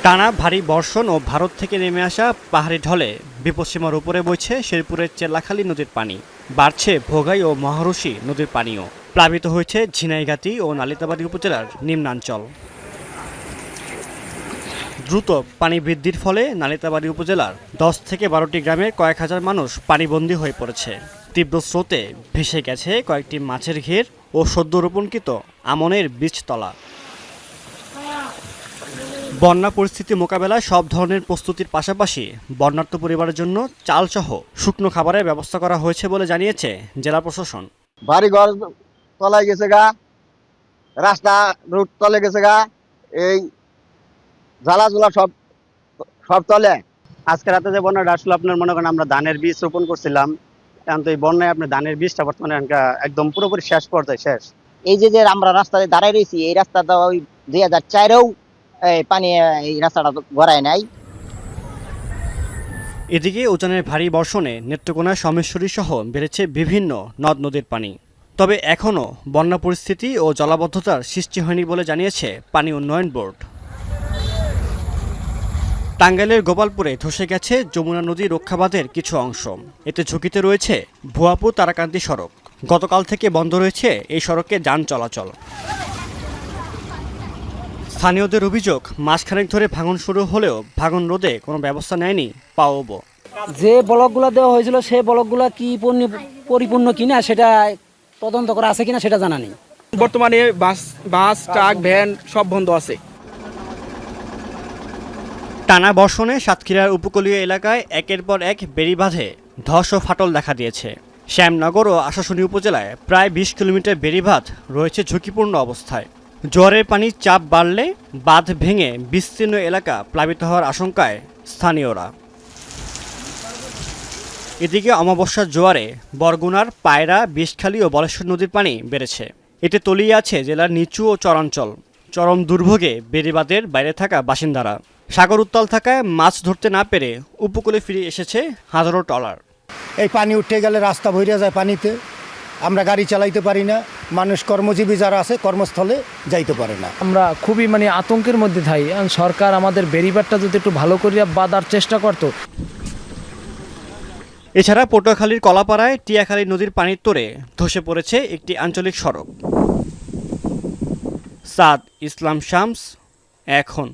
টানা ভারী বর্ষণ ও ভারত থেকে নেমে আসা পাহাড়ি ঢলে বিপদসীমার উপরে বইছে শেরপুরের চেল্লাখালী নদীর পানি। বাড়ছে ভোগাই ও মহারশী নদীর পানিও। প্লাবিত হয়েছে ঝিনাইগাতি ও নালিতাবাড়ী উপজেলার নিম্নাঞ্চল। দ্রুত পানি বৃদ্ধির ফলে নালিতাবাড়ী উপজেলার 10 থেকে 12টি গ্রামের কয়েক হাজার মানুষ পানিবন্দী হয়ে পড়েছে। তীব্র স্রোতে ভেসে গেছে কয়েকটি মাছের ঘের ও সদ্য রোপণকৃত আমনের বীজতলা। বন্যা পরিস্থিতি মোকাবেলায় সব ধরনের প্রস্তুতির পাশাপাশি বন্যার্ত পরিবারের জন্য চালসহ শুকনো খাবারের ব্যবস্থা করা হয়েছে বলে জানিয়েছে জেলা প্রশাসন। বাড়ি ঘর তলায় গেছে গা, রাস্তা রুট তলে গেছে গা, এই জ্বালাজুলা সব সব তলে। আজকে রাতে যে বন্যাটা আসলে আপনার মনে করেন আমরা ধানের বীজ রোপণ করছিলাম, এখন তো এই বন্যায় আপনার ধানের বীজটা বর্তমানে একদম পুরোপুরি শেষ পর্যায়ে শেষ। এই যে আমরা রাস্তায় দাঁড়ায় রয়েছি, এই রাস্তাটা ওই 2004-এও পানি এই রাস্তাটা গড়ায় নাই। এদিকে উজানের ভারী বর্ষণে নেত্রকোনা সমেশ্বরী সহ বেড়েছে বিভিন্ন নদ নদীর পানি। তবে এখনও বন্যা পরিস্থিতি ও জলাবদ্ধতার সৃষ্টি হয়নি বলে জানিয়েছে পানি উন্নয়ন বোর্ড। টাঙ্গাইলের গোপালপুরে ধসে গেছে যমুনা নদী রক্ষাবাঁধের কিছু অংশ। এতে ঝুঁকিতে রয়েছে ভুয়াপুর তারাকান্দি সড়ক। গতকাল থেকে বন্ধ রয়েছে এই সড়কে যান চলাচল। স্থানীয়দের অভিযোগ, মাসখানেক ধরে ভাঙন শুরু হলেও ভাঙন রোধে কোনো ব্যবস্থা নেয়নি পাওবো। যে ব্লকগুলো দেওয়া হয়েছিল সেই ব্লকগুলো কি পরিপূর্ণ কিনা সেটা তদন্ত করা আছে কিনা সেটা জানা নেই। বর্তমানে বাস ট্রাক ভ্যান সব বন্ধ আছে। টানা বর্ষণে সাতক্ষীরার উপকূলীয় এলাকায় একের পর এক বেড়িবাঁধে ধস ও ফাটল দেখা দিয়েছে। শ্যামনগর ও আশাশুনি উপজেলায় প্রায় 20 কিলোমিটার বেড়িবাঁধ রয়েছে ঝুঁকিপূর্ণ অবস্থায়। জোয়ারের পানির চাপ বাড়লে বাঁধ ভেঙে বিস্তীর্ণ এলাকা প্লাবিত হওয়ার আশঙ্কায় স্থানীয়রা। এদিকে অমাবস্যার জোয়ারে বরগুনার পায়রা, বিষখালী ও বলেশ্বর নদীর পানি বেড়েছে। এতে তলিয়ে আছে জেলার নিচু ও চরাঞ্চল। চরম দুর্ভোগে বেড়িবাঁধের বাইরে থাকা বাসিন্দারা। সাগর উত্তাল থাকায় মাছ ধরতে না পেরে উপকূলে ফিরে এসেছে হাজারো ট্রলার। এই পানি উঠে গেলে রাস্তা ভরে যায় পানিতে, আমরা গাড়ি চালাইতে পারি না, মানুষ কর্মজীবী যারা আছে কর্মস্থলে যাইতে পারে না। আমরা খুবই আতঙ্কের মধ্যে থাকি। সরকার আমাদের বেড়িবাঁধটা যদি একটু ভালো করিয়া বাঁধার চেষ্টা করতো। এছাড়া পটুয়াখালীর কলাপাড়ায় টিয়াখালী নদীর পানির তোড়ে ধসে পড়েছে একটি আঞ্চলিক সড়ক। সাদ ইসলাম শামস, এখন।